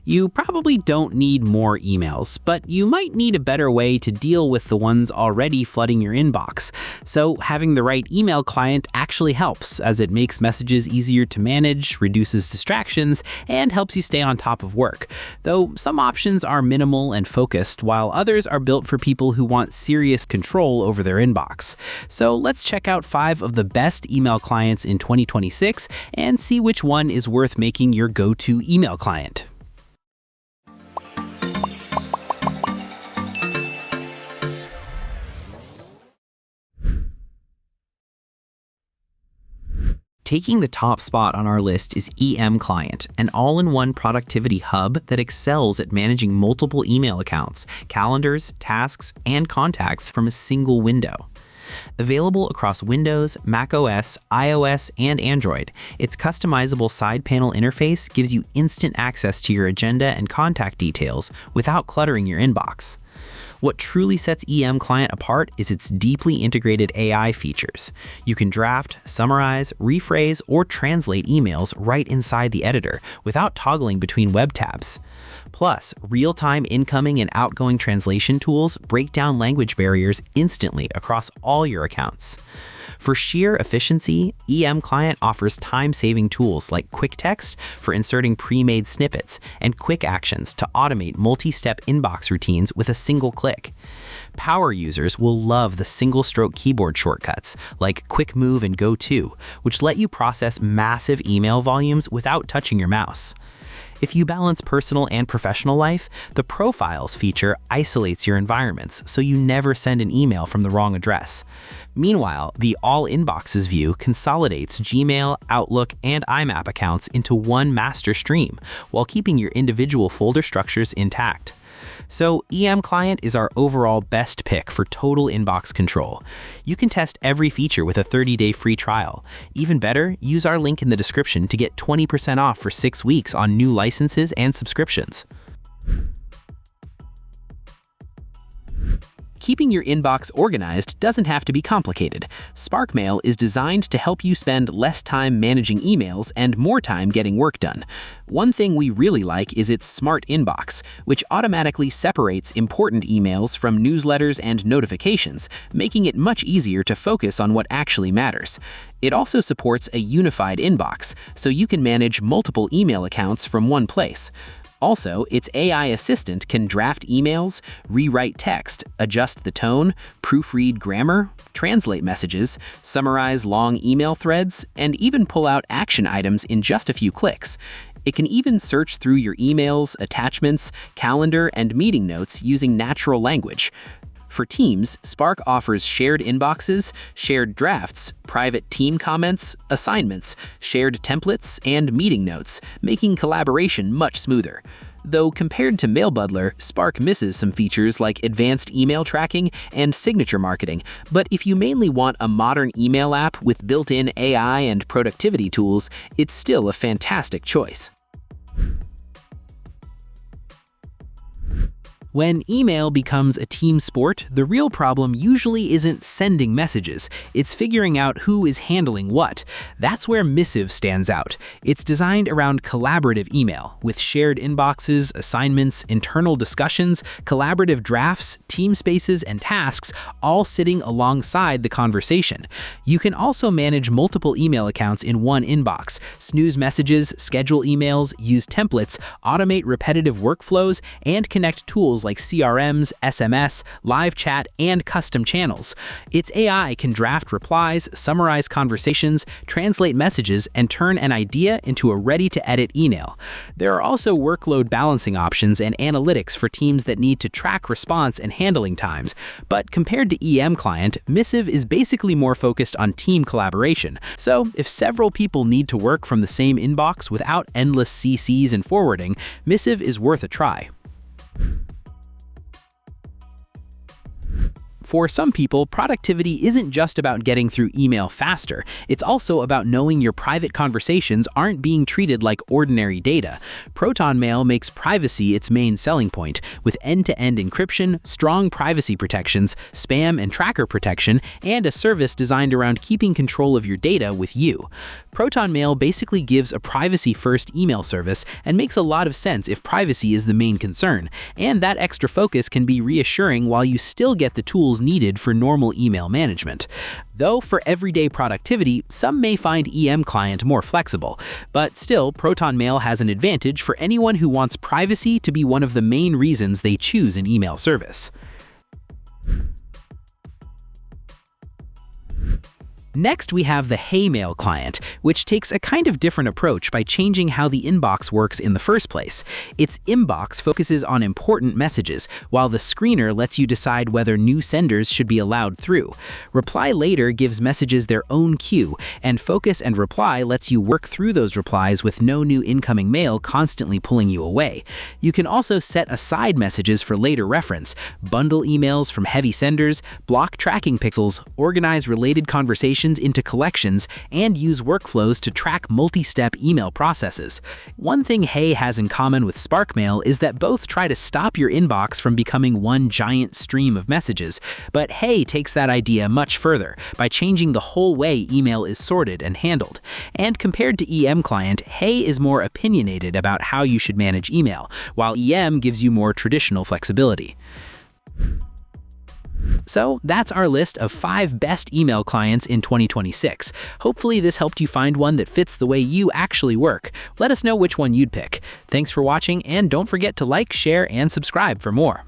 You probably don't need more emails, but you might need a better way to deal with the ones already flooding your inbox. So having the right email client actually helps, as it makes messages easier to manage, reduces distractions, and helps you stay on top of work. Though some options are minimal and focused, while others are built for people who want serious control over their inbox. So let's check out 5 of the best email clients in 2026 and see which one is worth making your go-to email client. Taking the top spot on our list is EM Client, an all-in-one productivity hub that excels at managing multiple email accounts, calendars, tasks, and contacts from a single window. Available across Windows, macOS, iOS, and Android, its customizable side panel interface gives you instant access to your agenda and contact details without cluttering your inbox. What truly sets EM Client apart is its deeply integrated AI features. You can draft, summarize, rephrase, or translate emails right inside the editor without toggling between web tabs. Plus, real-time incoming and outgoing translation tools break down language barriers instantly across all your accounts. For sheer efficiency, EM Client offers time-saving tools like Quick Text for inserting pre-made snippets and Quick Actions to automate multi-step inbox routines with a single click. Power users will love the single-stroke keyboard shortcuts like Quick Move and Go To, which let you process massive email volumes without touching your mouse. If you balance personal and professional life, the Profiles feature isolates your environments so you never send an email from the wrong address. Meanwhile, the All Inboxes view consolidates Gmail, Outlook, and IMAP accounts into one master stream while keeping your individual folder structures intact. So EM Client is our overall best pick for total inbox control. You can test every feature with a 30-day free trial. Even better, use our link in the description to get 20% off for 6 weeks on new licenses and subscriptions. Keeping your inbox organized doesn't have to be complicated. Spark Mail is designed to help you spend less time managing emails and more time getting work done. One thing we really like is its Smart Inbox, which automatically separates important emails from newsletters and notifications, making it much easier to focus on what actually matters. It also supports a unified inbox, so you can manage multiple email accounts from one place. Also, its AI assistant can draft emails, rewrite text, adjust the tone, proofread grammar, translate messages, summarize long email threads, and even pull out action items in just a few clicks. It can even search through your emails, attachments, calendar, and meeting notes using natural language. For teams, Spark offers shared inboxes, shared drafts, private team comments, assignments, shared templates, and meeting notes, making collaboration much smoother. Though compared to MailBudler, Spark misses some features like advanced email tracking and signature marketing, but if you mainly want a modern email app with built-in AI and productivity tools, it's still a fantastic choice. When email becomes a team sport, the real problem usually isn't sending messages, it's figuring out who is handling what. That's where Missive stands out. It's designed around collaborative email, with shared inboxes, assignments, internal discussions, collaborative drafts, team spaces, and tasks all sitting alongside the conversation. You can also manage multiple email accounts in one inbox, snooze messages, schedule emails, use templates, automate repetitive workflows, and connect tools like CRMs, SMS, live chat, and custom channels. Its AI can draft replies, summarize conversations, translate messages, and turn an idea into a ready-to-edit email. There are also workload balancing options and analytics for teams that need to track response and handling times. But compared to EM Client, Missive is basically more focused on team collaboration. So if several people need to work from the same inbox without endless CCs and forwarding, Missive is worth a try. For some people, productivity isn't just about getting through email faster. It's also about knowing your private conversations aren't being treated like ordinary data. Proton Mail makes privacy its main selling point, with end-to-end encryption, strong privacy protections, spam and tracker protection, and a service designed around keeping control of your data with you. Proton Mail basically gives a privacy-first email service and makes a lot of sense if privacy is the main concern, and that extra focus can be reassuring while you still get the tools needed for normal email management. Though for everyday productivity, some may find EM Client more flexible, but still, Proton Mail has an advantage for anyone who wants privacy to be one of the main reasons they choose an email service. Next, we have the Hey Mail client, which takes a kind of different approach by changing how the inbox works in the first place. Its inbox focuses on important messages, while the screener lets you decide whether new senders should be allowed through. Reply Later gives messages their own queue, and Focus and Reply lets you work through those replies with no new incoming mail constantly pulling you away. You can also set aside messages for later reference, bundle emails from heavy senders, block tracking pixels, organize related conversations into collections, and use workflows to track multi-step email processes. One thing Hey has in common with SparkMail is that both try to stop your inbox from becoming one giant stream of messages, but Hey takes that idea much further by changing the whole way email is sorted and handled. And compared to EM Client, Hey is more opinionated about how you should manage email, while EM gives you more traditional flexibility. So that's our list of 5 best email clients in 2026. Hopefully this helped you find one that fits the way you actually work. Let us know which one you'd pick. Thanks for watching, and don't forget to like, share, and subscribe for more.